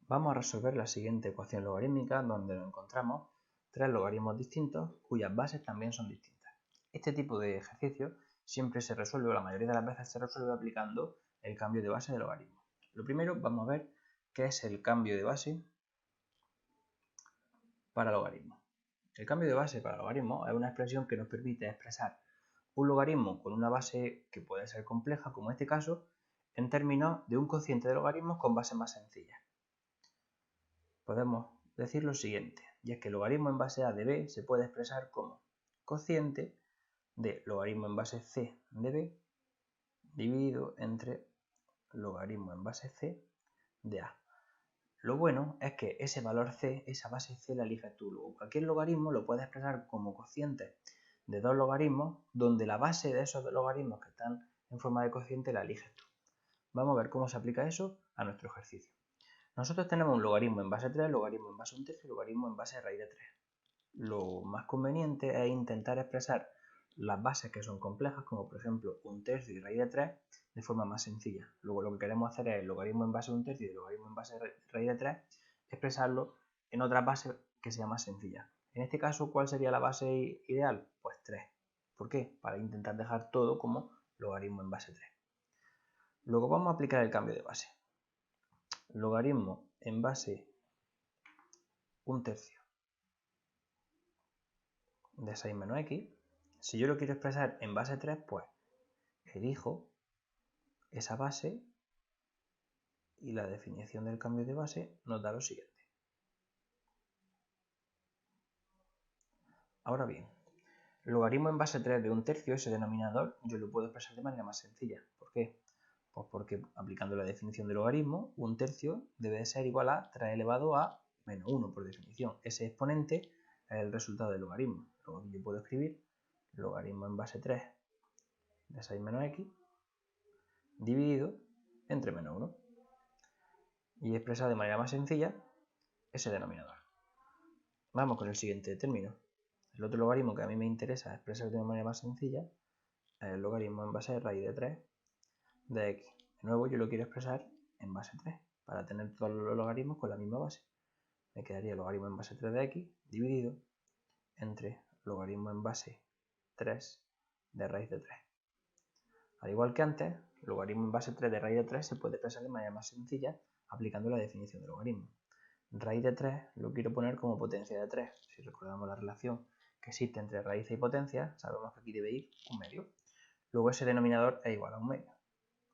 Vamos a resolver la siguiente ecuación logarítmica donde nos encontramos tres logaritmos distintos cuyas bases también son distintas. Este tipo de ejercicio siempre se resuelve, o la mayoría de las veces se resuelve aplicando el cambio de base de logaritmo. Lo primero vamos a ver qué es el cambio de base para logaritmo. El cambio de base para logaritmo es una expresión que nos permite expresar un logaritmo con una base que puede ser compleja, como en este caso, en términos de un cociente de logaritmos con bases más sencillas. Podemos decir lo siguiente, y es que el logaritmo en base a de b se puede expresar como cociente de logaritmo en base c de b dividido entre logaritmo en base c de a. Lo bueno es que ese valor c, esa base c, la eliges tú. Luego, cualquier logaritmo lo puedes expresar como cociente de dos logaritmos, donde la base de esos dos logaritmos que están en forma de cociente la eliges tú. Vamos a ver cómo se aplica eso a nuestro ejercicio. Nosotros tenemos un logaritmo en base 3, logaritmo en base 1/3 y logaritmo en base raíz de 3. Lo más conveniente es intentar expresar las bases que son complejas, como por ejemplo 1/3 y raíz de 3, de forma más sencilla. Luego lo que queremos hacer es el logaritmo en base 1/3 y el logaritmo en base raíz de 3, expresarlo en otra base que sea más sencilla. En este caso, ¿cuál sería la base ideal? Pues 3. ¿Por qué? Para intentar dejar todo como logaritmo en base 3. Luego vamos a aplicar el cambio de base. Logaritmo en base 1/3 de 6 menos x. Si yo lo quiero expresar en base 3, pues elijo esa base y la definición del cambio de base nos da lo siguiente. Ahora bien, logaritmo en base 3 de 1/3, ese denominador, yo lo puedo expresar de manera más sencilla. ¿Por qué? Pues porque aplicando la definición de logaritmo, 1/3 debe de ser igual a 3 elevado a menos 1 por definición. Ese exponente es el resultado del logaritmo. Luego yo puedo escribir logaritmo en base 3 de 6 menos x dividido entre menos 1 y expresar de manera más sencilla ese denominador. Vamos con el siguiente término. El otro logaritmo que a mí me interesa expresar de una manera más sencilla es el logaritmo en base de raíz de 3 de x. De nuevo yo lo quiero expresar en base 3 para tener todos los logaritmos con la misma base. Me quedaría logaritmo en base 3 de x dividido entre logaritmo en base 3 de raíz de 3. Al igual que antes, logaritmo en base 3 de raíz de 3 se puede expresar de manera más sencilla aplicando la definición de logaritmo. Raíz de 3 lo quiero poner como potencia de 3. Si recordamos la relación que existe entre raíz y potencia, sabemos que aquí debe ir un medio. Luego ese denominador es igual a un medio.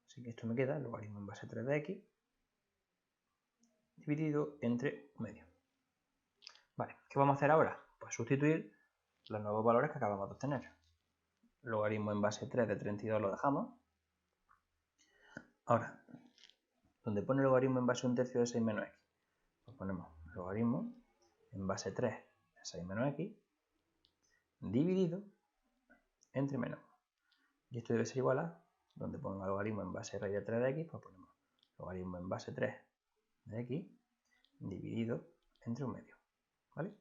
Así que esto me queda logaritmo en base 3 de x dividido entre un medio. Vale, ¿qué vamos a hacer ahora? Pues sustituir los nuevos valores que acabamos de obtener. Logaritmo en base 3 de 32 lo dejamos. Ahora, donde pone logaritmo en base 1/3 de 6 menos x, pues ponemos logaritmo en base 3 de 6 menos x dividido entre menos 1. Y esto debe ser igual a, donde ponga logaritmo en base raíz de 3 de x, pues ponemos logaritmo en base 3 de x dividido entre un medio. ¿Vale?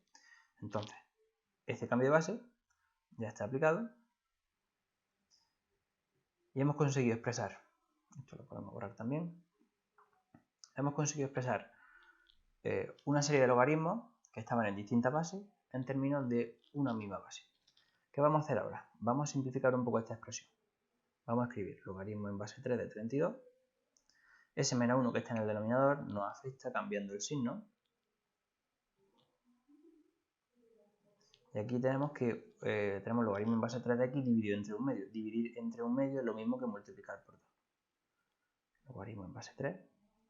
Entonces, este cambio de base ya está aplicado y hemos conseguido expresar, esto lo podemos borrar también, hemos conseguido expresar una serie de logaritmos que estaban en distintas bases en términos de una misma base. ¿Qué vamos a hacer ahora? Vamos a simplificar un poco esta expresión. Vamos a escribir logaritmo en base 3 de 32. Ese menos 1 que está en el denominador nos afecta cambiando el signo. Y aquí tenemos que tenemos logaritmo en base 3 de x dividido entre un medio. Dividir entre un medio es lo mismo que multiplicar por 2. Logaritmo en base 3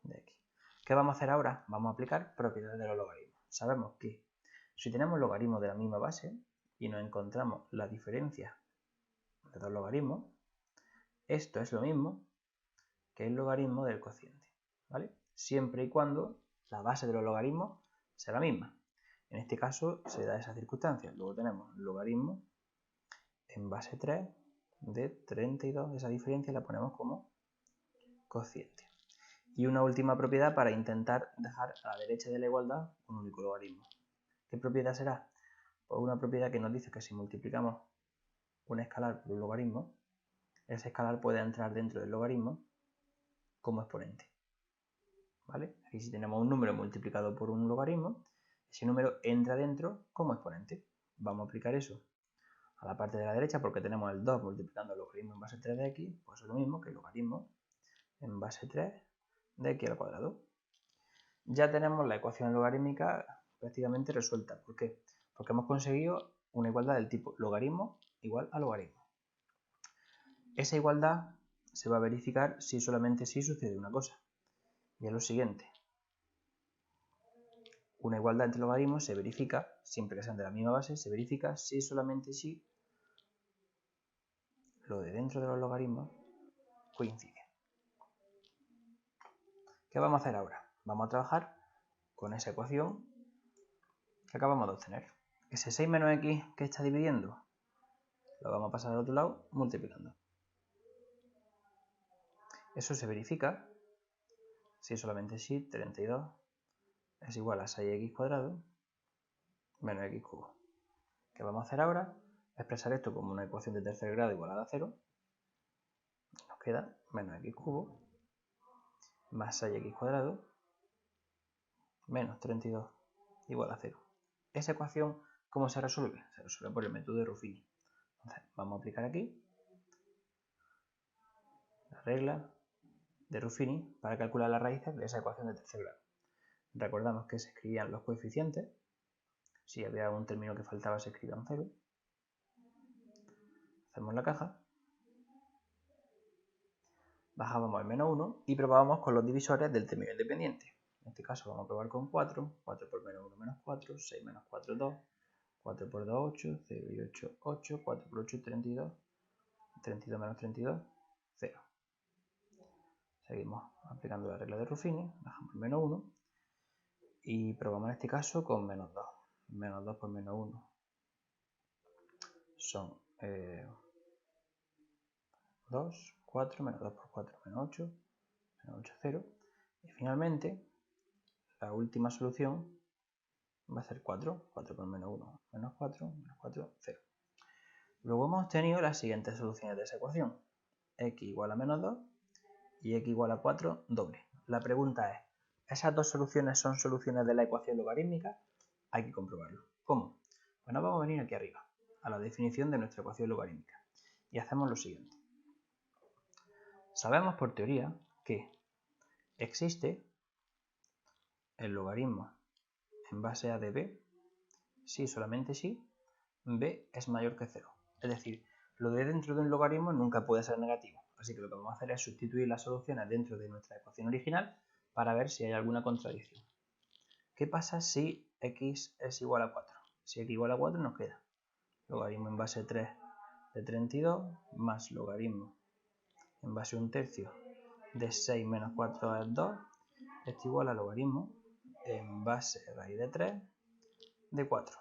de x. ¿Qué vamos a hacer ahora? Vamos a aplicar propiedades de los logaritmos. Sabemos que si tenemos logaritmos de la misma base y nos encontramos la diferencia de dos logaritmos, esto es lo mismo que el logaritmo del cociente, ¿vale? Siempre y cuando la base de los logaritmos sea la misma. En este caso se da esa circunstancia. Luego tenemos logaritmo en base 3 de 32. Esa diferencia la ponemos como cociente. Y una última propiedad para intentar dejar a la derecha de la igualdad un único logaritmo. ¿Qué propiedad será? Pues una propiedad que nos dice que si multiplicamos un escalar por un logaritmo, ese escalar puede entrar dentro del logaritmo como exponente. ¿vale? Aquí si tenemos un número multiplicado por un logaritmo, ese número entra dentro como exponente. Vamos a aplicar eso a la parte de la derecha porque tenemos el 2 multiplicando el logaritmo en base 3 de x, pues es lo mismo que el logaritmo en base 3 de x al cuadrado. Ya tenemos la ecuación logarítmica prácticamente resuelta. ¿Por qué? Porque hemos conseguido una igualdad del tipo logaritmo igual a logaritmo. Esa igualdad se va a verificar si solamente si sucede una cosa. Y es lo siguiente. Una igualdad entre logaritmos se verifica, siempre que sean de la misma base, se verifica si solamente si lo de dentro de los logaritmos coincide. ¿Qué vamos a hacer ahora? Vamos a trabajar con esa ecuación que acabamos de obtener. Ese 6 menos x que está dividiendo, lo vamos a pasar al otro lado multiplicando. Eso se verifica si solamente si 32 es igual a 6x cuadrado menos x cubo. ¿Qué vamos a hacer ahora? Expresar esto como una ecuación de tercer grado igualada a 0. Nos queda menos x cubo más 6x cuadrado menos 32 igual a 0. Esa ecuación, ¿cómo se resuelve? Se resuelve por el método de Ruffini. Entonces, vamos a aplicar aquí la regla de Ruffini para calcular las raíces de esa ecuación de tercer grado. Recordamos que se escribían los coeficientes. Si había un término que faltaba, se escribía un 0. Hacemos la caja. Bajábamos al menos 1 y probábamos con los divisores del término independiente. En este caso vamos a probar con 4. 4 por menos 1 menos 4. 6 menos 4, 2. 4 por 2, 8. 0 y 8, 8. 4 por 8, 32. 32 menos 32, 0. Seguimos aplicando la regla de Ruffini. Bajamos al menos 1. Y probamos en este caso con menos 2. Menos 2 por menos 1 son 2, 4, menos 2 por 4, menos 8, menos 8, 0. Y finalmente, la última solución va a ser 4. 4 por menos 1, menos 4, 0. Luego hemos obtenido las siguientes soluciones de esa ecuación. X igual a menos 2 y x igual a 4 doble. La pregunta es, ¿esas dos soluciones son soluciones de la ecuación logarítmica? Hay que comprobarlo. ¿Cómo? Bueno, vamos a venir aquí arriba, a la definición de nuestra ecuación logarítmica. Y hacemos lo siguiente. Sabemos por teoría que existe el logaritmo en base a de b si solamente si b es mayor que 0. Es decir, lo de dentro de un logaritmo nunca puede ser negativo. Así que lo que vamos a hacer es sustituir las soluciones dentro de nuestra ecuación original para ver si hay alguna contradicción. ¿Qué pasa si x es igual a 4? Si x igual a 4 nos queda logaritmo en base 3 de 32 más logaritmo en base 1/3 de 6 menos 4 es 2. Esto igual a logaritmo en base raíz de 3 de 4.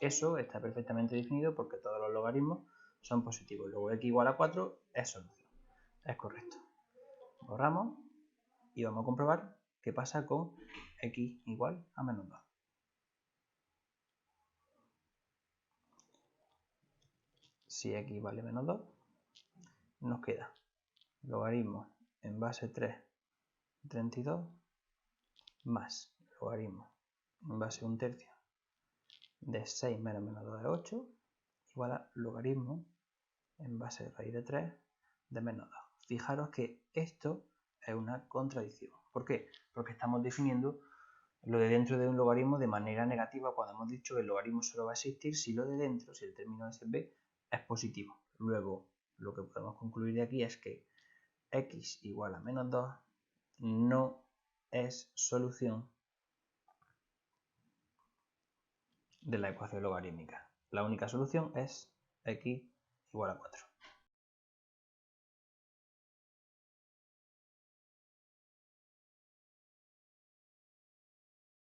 Eso está perfectamente definido porque todos los logaritmos son positivos. Luego x igual a 4 es solución. Es correcto. Borramos y vamos a comprobar qué pasa con x igual a menos 2. Si x vale menos 2, nos queda logaritmo en base 3 de 32 más logaritmo en base 1/3 de 6 menos 2 es 8 igual a logaritmo en base de raíz de 3 de menos 2. Fijaros que esto es una contradicción. ¿Por qué? Porque estamos definiendo lo de dentro de un logaritmo de manera negativa cuando hemos dicho que el logaritmo solo va a existir si lo de dentro, si el término es b, es positivo. Luego, lo que podemos concluir de aquí es que x igual a menos 2 no es solución de la ecuación logarítmica. La única solución es x igual a 4.